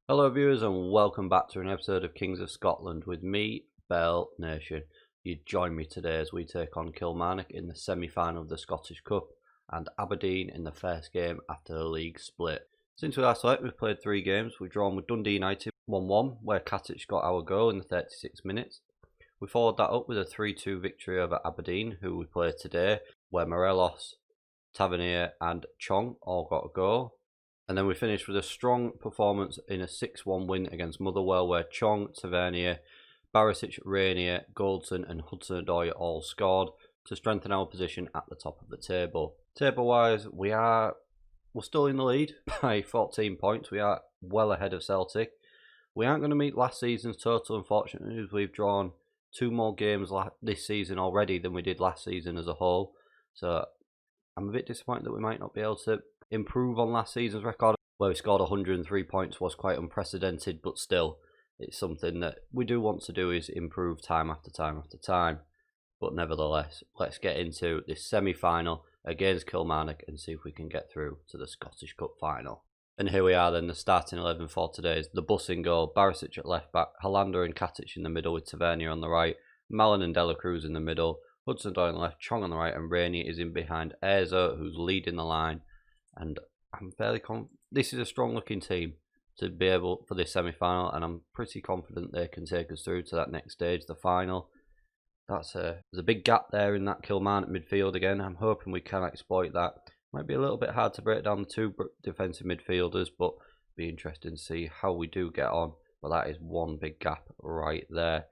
Hello viewers and welcome back to an episode of Kings of Scotland with me, Bearlenation. You join me today as we take on Kilmarnock in the semi-final of the Scottish Cup and Aberdeen in the first game after the league split. Since we last met, we've played 3 games. We've drawn with Dundee United 1-1, where Katic got our goal in the 36 minutes. We followed that up with a 3-2 victory over Aberdeen, who we played today, where Morelos, Tavernier and Chong all got a goal. And then we finished with a strong performance in a 6-1 win against Motherwell, where Chong, Tavernier, Barisic, Rainier, Goldson and Hudson-Odoi all scored to strengthen our position at the top of the table. Table-wise, we're still in the lead by 14 points. We are well ahead of Celtic. We aren't going to meet last season's total, unfortunately, as we've drawn 2 more games this season already than we did last season as a whole. So I'm a bit disappointed that we might not be able to improve on last season's record, where we scored 103 points. Was quite unprecedented, but still it's something that we do want to do, is improve time after time after time. But nevertheless, let's get into this semi-final against Kilmarnock and see if we can get through to the Scottish Cup final. And here we are then, the starting 11 for today is the Bus in goal, Barisic at left back, Hollander and Katic in the middle with Tavernier on the right, Mallon and Dela Cruz in the middle, Hudson-Odoi on the left, Chong on the right, and Rainier is in behind Erzo, who's leading the line. And I'm fairly confident this is a strong looking team to be able for this semi-final, and I'm pretty confident they can take us through to that next stage, the final. There's a big gap there in that Kilmarnock midfield again. I'm hoping we can exploit that. Might be a little bit hard to break down the 2 defensive midfielders, but be interesting to see how we do get on. But that is one big gap right there.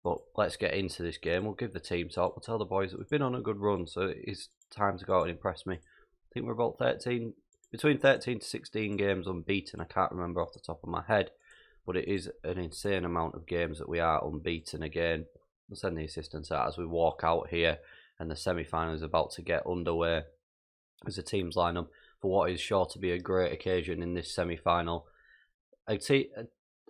But let's get into this game. We'll give the team talk. We'll tell the boys that we've been on a good run, so it's time to go out and impress me. I think we're about between 13 to 16 games unbeaten. I can't remember off the top of my head, but it is an insane amount of games that we are unbeaten again. We'll send the assistants out as we walk out here, and the semi-final is about to get underway as the teams line up for what is sure to be a great occasion in this semi-final. A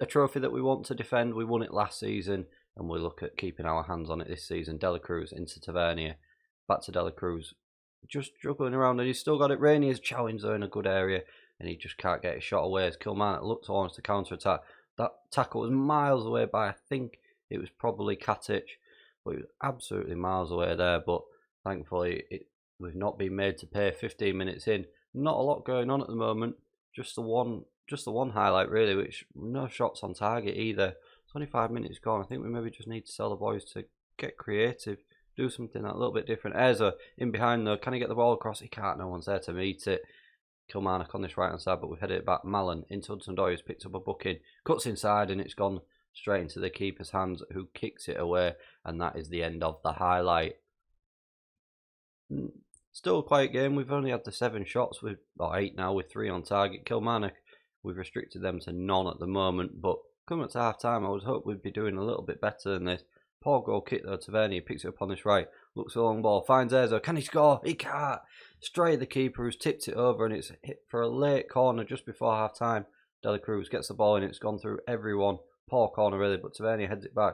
trophy that we want to defend. We won it last season, and we'll look at keeping our hands on it this season. Dela Cruz into Tavernier, back to Dela Cruz. Just juggling around, and he's still got it. Rainier's challenge though in a good area, and he just can't get a shot away as Kilmarnock looked towards the counter-attack. That tackle was miles away by, I think it was probably Katic, but it was absolutely miles away there. But thankfully we've not been made to pay 15 minutes in. Not a lot going on at the moment, just the one highlight really, which no shots on target either. 25 minutes gone. I think we maybe just need to tell the boys to get creative, do something a little bit different. Erzo in behind though, can he get the ball across? He can't, no one's there to meet it. Kilmarnock on this right hand side, but we've headed it back. Mallon into Hudson-Odoi, who's picked up a booking, cuts inside, and it's gone straight into the keeper's hands, who kicks it away, and that is the end of the highlight. Still a quiet game. We've only had the 7 shots, or 8 now, with 3 on target. Kilmarnock, we've restricted them to none at the moment, but coming up to half time, I was hoping we'd be doing a little bit better than this. Poor goal kick though. Tavernier picks it up on this right, looks a long ball, finds Erzo. Can he score? He can't. Straight at the keeper, who's tipped it over, and it's hit for a late corner just before half time. Dela Cruz gets the ball, and it's gone through everyone. Poor corner really, but Tavernier heads it back.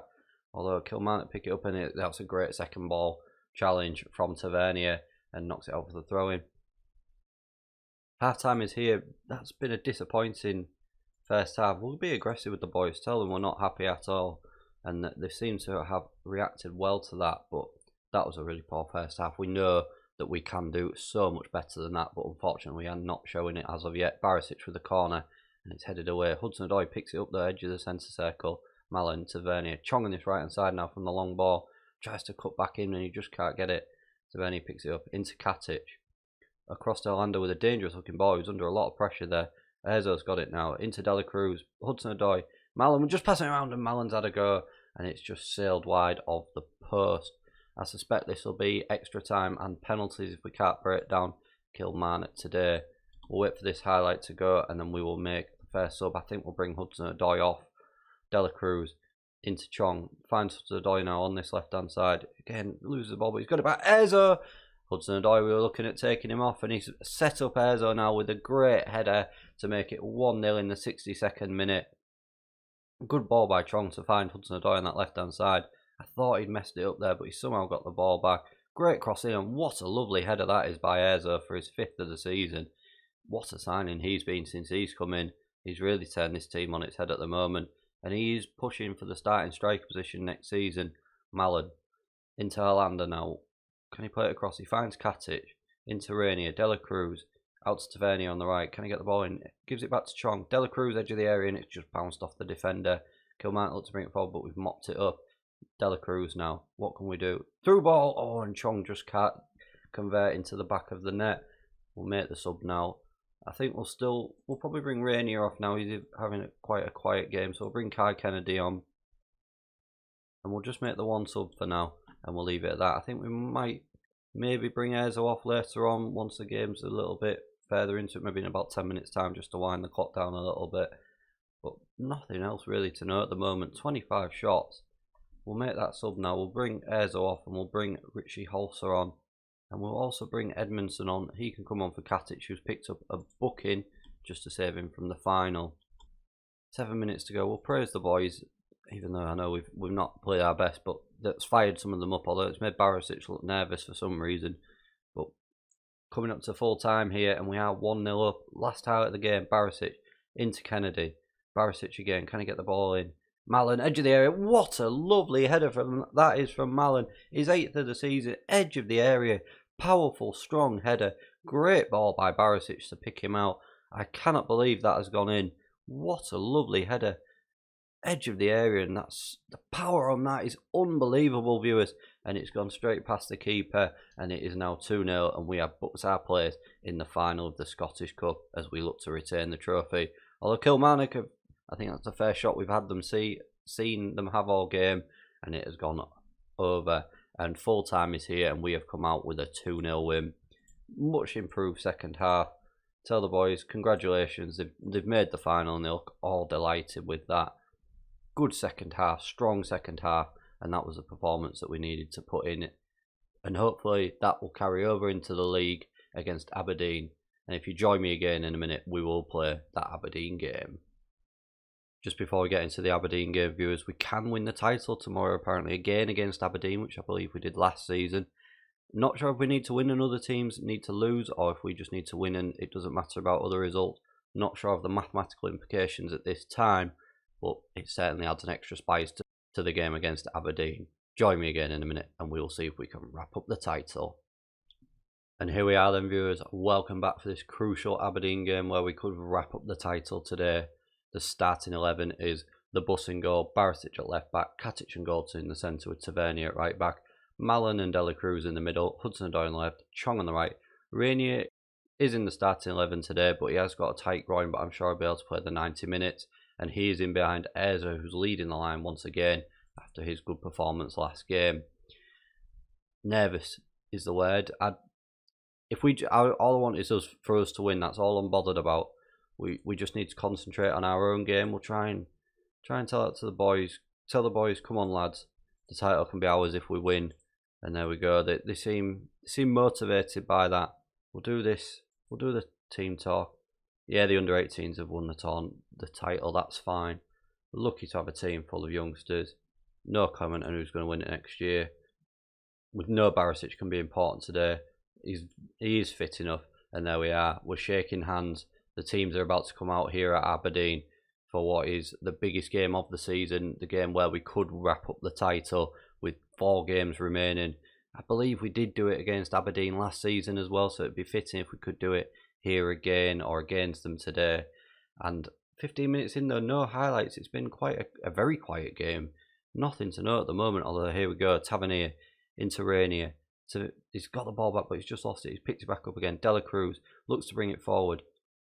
Although Kilmarnock pick it up, and that's a great second ball challenge from Tavernier and knocks it out for the throw in. Half time is here. That's been a disappointing first half. We'll be aggressive with the boys, tell them we're not happy at all. And they seem to have reacted well to that, but that was a really poor first half. We know that we can do so much better than that, but unfortunately we are not showing it as of yet. Barisic with the corner, and it's headed away. Hudson-Odoi picks it up the edge of the centre circle. Mallon to Tavernier. Chong on this right hand side now from the long ball. Tries to cut back in, and he just can't get it. Tavernier picks it up into Katic. Across to Hollander with a dangerous looking ball. He's under a lot of pressure there. Erzo's got it now. Into Dela Cruz. Hudson-Odoi. Mallon, we're just passing around, and Mallon's had a go, and it's just sailed wide of the post. I suspect this will be extra time and penalties if we can't break down Kilmarnock today. We'll wait for this highlight to go, and then we will make the first sub. I think we'll bring Hudson-Odoi off. Dela Cruz into Chong. Finds Hudson-Odoi now on this left hand side. Again, loses the ball, but he's got it back. Erzo! Hudson-Odoi, we were looking at taking him off, and he's set up Erzo now with a great header to make it 1-0 in the 62nd minute. Good ball by Chong to find Hudson-Odoi on that left hand side. I thought he'd messed it up there, but he somehow got the ball back. Great crossing, and what a lovely header that is by Erzo for his 5th of the season. What a signing he's been since he's come in. He's really turned this team on its head at the moment, and he is pushing for the starting striker position next season. Mallon into Hollander now. Can he play it across? He finds Katic into Rainier. Dela Cruz out to Tavernier on the right. Can he get the ball in? Gives it back to Chong. Dela Cruz edge of the area, and it's just bounced off the defender. Kilmarnock looked to bring it forward, but we've mopped it up. Dela Cruz now. What can we do? Through ball. Oh, and Chong just can't convert into the back of the net. We'll make the sub now. I think we'll probably bring Rainier off now. He's having quite a quiet game, so we'll bring Kai Kennedy on, and we'll just make the one sub for now, and we'll leave it at that. I think we might maybe bring Ezo off later on once the game's a little bit further into it, maybe in about 10 minutes time, just to wind the clock down a little bit. But nothing else really to know at the moment. 25 shots. We'll make that sub now. We'll bring Ezo off, and we'll bring Richie Holzer on. And we'll also bring Edmondson on. He can come on for Katic, who's picked up a booking just to save him from the final. 7 minutes to go. We'll praise the boys, even though I know we've not played our best, but that's fired some of them up, although it's made Barisic look nervous for some reason. But coming up to full time here, and we are 1-0 up. Last highlight of the game, Barisic into Kennedy. Barisic again, can he get the ball in? Mallon, edge of the area. What a lovely header that is from Mallon. His 8th of the season, edge of the area. Powerful, strong header. Great ball by Barisic to pick him out. I cannot believe that has gone in. What a lovely header. Edge of the area, and that's the power on that is unbelievable, viewers. And it's gone straight past the keeper, and it is now 2-0, and we have booked our place in the final of the Scottish Cup as we look to retain the trophy. Although Kilmarnock have, I think that's the first shot we've had them seen them have all game, and it has gone over. And full time is here, and we have come out with a 2-0 win. Much improved second half. Tell the boys, congratulations, they've made the final, and they look all delighted with that. Good second half, strong second half, and that was the performance that we needed to put in it. And hopefully that will carry over into the league against Aberdeen. And if you join me again in a minute, we will play that Aberdeen game. Just before we get into the Aberdeen game, viewers, we can win the title tomorrow apparently again against Aberdeen, which I believe we did last season. Not sure if we need to win and other teams need to lose, or if we just need to win and it doesn't matter about other results. Not sure of the mathematical implications at this time, but it certainly adds an extra spice to the game against Aberdeen. Join me again in a minute and we'll see if we can wrap up the title. And here we are then, viewers. Welcome back for this crucial Aberdeen game where we could wrap up the title today. The starting 11 is the Bus in goal, Barisic at left back, Katic and Goldson in the centre with Tavernier at right back, Mallon and Dela Cruz in the middle, Hudson-Odoi on the left, Chong on the right. Rainier is in the starting 11 today, but he has got a tight groin, but I'm sure he'll be able to play the 90 minutes. And he is in behind Ezo, who's leading the line once again after his good performance last game. Nervous is the word. All I want is for us to win. That's all I'm bothered about. We just need to concentrate on our own game. We'll try and tell that to the boys. Tell the boys, come on lads, the title can be ours if we win. And there we go. They seem motivated by that. We'll do this. We'll do the team talk. Yeah, the under-18s have won the title. That's fine. We're lucky to have a team full of youngsters. No comment on who's going to win it next year. With no Barisic can be important today. He is fit enough, and there we are. We're shaking hands. The teams are about to come out here at Aberdeen for what is the biggest game of the season, the game where we could wrap up the title with 4 games remaining. I believe we did do it against Aberdeen last season as well, so it'd be fitting if we could do it here again or against them today. And 15 minutes in though, no highlights. It's been quite a very quiet game. Nothing to know at the moment, although here we go. Tavernier into Rainier. He's got the ball back, but he's just lost it. He's picked it back up again. Dela Cruz looks to bring it forward.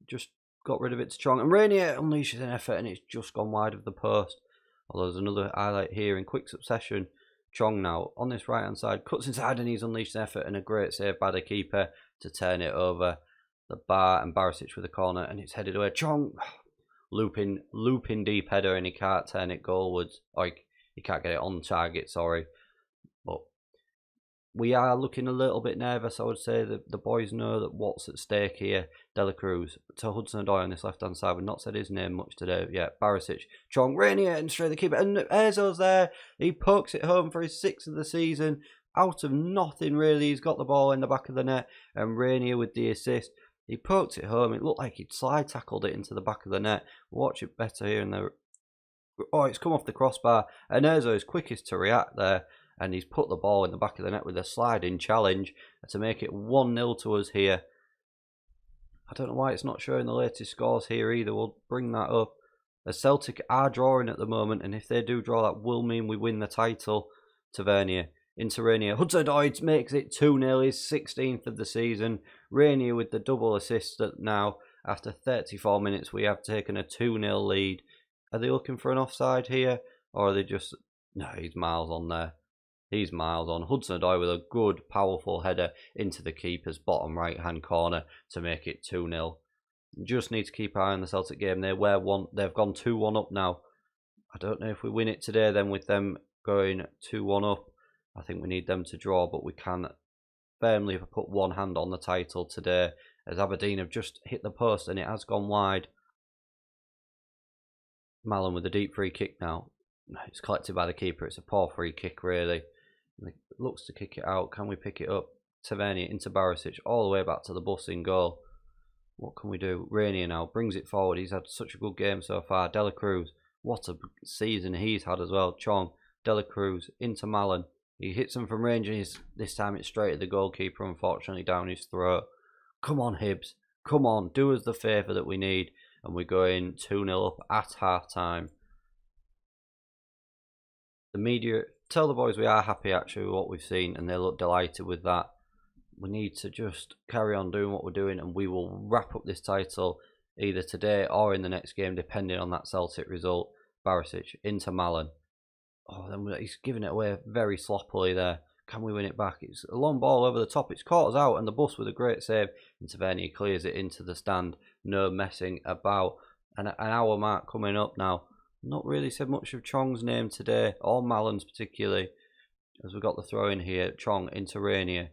Just got rid of it to Chong. And Rainier unleashes an effort, and it's just gone wide of the post. Although there's another highlight here in quick succession. Chong now on this right hand side cuts inside, and he's unleashed an effort and a great save by the keeper to turn it over the bar, and Barisic with the corner, and it's headed away. Chong looping deep header, and he can't turn it goalwards. He can't get it on target, sorry. But we are looking a little bit nervous. I would say that the boys know that what's at stake here. Dela Cruz to Hudson-Odoi on this left hand side. We've not said his name much today. Yeah, Barisic, Chong, Rainier, and straight the keeper. And Ezo's there. He pokes it home for his 6th of the season. Out of nothing, really. He's got the ball in the back of the net. And Rainier with the assist. He poked it home. It looked like he'd slide tackled it into the back of the net. Watch it better here. And oh, it's come off the crossbar. And Erzo is quickest to react there. And he's put the ball in the back of the net with a sliding challenge to make it 1-0 to us here. I don't know why it's not showing the latest scores here either. We'll bring that up. As Celtic are drawing at the moment, and if they do draw, that will mean we win the title. Tavernier into Rainier. Hudson-Odoi makes it 2-0, his 16th of the season. Rainier with the double assist now. After 34 minutes, we have taken a 2-0 lead. Are they looking for an offside here? Or are they just... No, he's miles on there. He's miles on. Hudson-Odoi with a good, powerful header into the keeper's bottom right-hand corner to make it 2-0. Just need to keep an eye on the Celtic game. They've gone 2-1 up now. I don't know if we win it today then with them going 2-1 up. I think we need them to draw, but we can firmly put one hand on the title today, as Aberdeen have just hit the post and it has gone wide. Mallon with a deep free kick now. It's collected by the keeper. It's a poor free kick, really. It looks to kick it out. Can we pick it up? Tavernier into Barisic, all the way back to the bus in goal. What can we do? Rainier now brings it forward. He's had such a good game so far. Dela Cruz, what a season he's had as well. Chong, Dela Cruz into Mallon. He hits him from range, and this time it's straight at the goalkeeper, unfortunately, down his throat. Come on, Hibs. Come on, do us the favour that we need. And we're going 2-0 up at half-time. The media, tell the boys we are happy actually with what we've seen, and they look delighted with that. We need to just carry on doing what we're doing, and we will wrap up this title either today or in the next game, depending on that Celtic result. Barisic into Mallon. Oh, then he's giving it away very sloppily there. Can we win it back? It's a long ball over the top. It's caught us out, and the bus with a great save. Tavernier clears it into the stand. No messing about. And an hour mark coming up now. Not really said much of Chong's name today, or Mallon's particularly, as we got the throw in here. Chong into Rainier.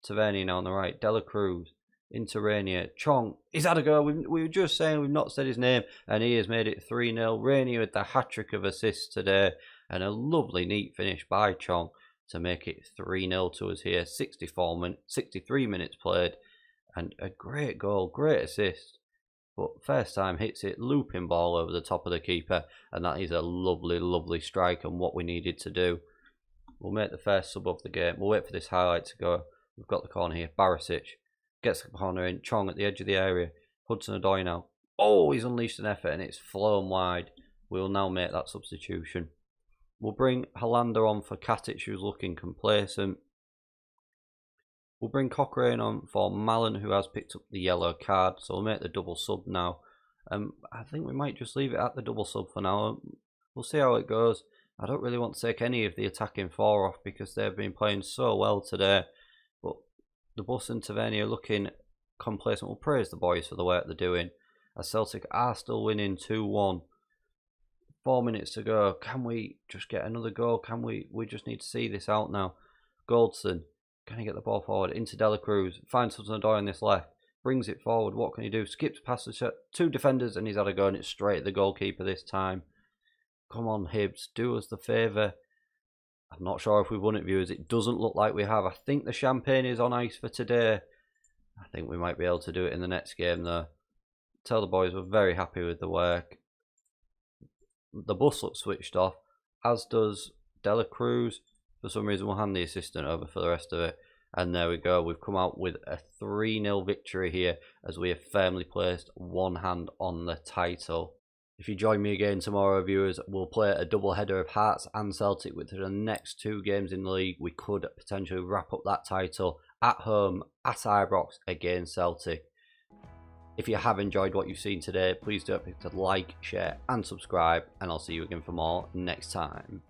Tavernier now on the right. Dela Cruz into Rainier. Chong, he's had a go. We were just saying we've not said his name, and he has made it 3-0. Rainier with the hat-trick of assists today, and a lovely neat finish by Chong to make it 3-0 to us here. 63 minutes played, and a great goal, great assist. But first time hits it, looping ball over the top of the keeper, and that is a lovely, lovely strike and what we needed to do. We'll make the first sub of the game. We'll wait for this highlight to go. We've got the corner here. Barisic gets the corner in. Chong at the edge of the area. Hudson-Odoi now. Oh, he's unleashed an effort and it's flown wide. We'll now make that substitution. We'll bring Hollander on for Katic, who's looking complacent. We'll bring Cochrane on for Mallon, who has picked up the yellow card. So we'll make the double sub now. I think we might just leave it at the double sub for now. We'll see how it goes. I don't really want to take any of the attacking four off because they've been playing so well today. But the bus and Tavernier looking complacent. We'll praise the boys for the work they're doing, as Celtic are still winning 2-1. 4 minutes to go. Can we just get another goal? Can we just need to see this out now. Goldson, can he get the ball forward into Dela Cruz? Finds Hudson-Odoi on this left. Brings it forward. What can he do? Skips past the two defenders and he's had a go, and it's straight at the goalkeeper this time. Come on, Hibs. Do us the favour. I'm not sure if we've won it, viewers. It doesn't look like we have. I think the champagne is on ice for today. I think we might be able to do it in the next game, though. Tell the boys we're very happy with the work. The bus looks switched off, as does Dela Cruz. For some reason, we'll hand the assistant over for the rest of it. And there we go. We've come out with a 3-0 victory here, as we have firmly placed one hand on the title. If you join me again tomorrow, viewers, we'll play a double header of Hearts and Celtic with the next two games in the league. We could potentially wrap up that title at home at Ibrox against Celtic. If you have enjoyed what you've seen today, please don't forget to like, share and subscribe, and I'll see you again for more next time.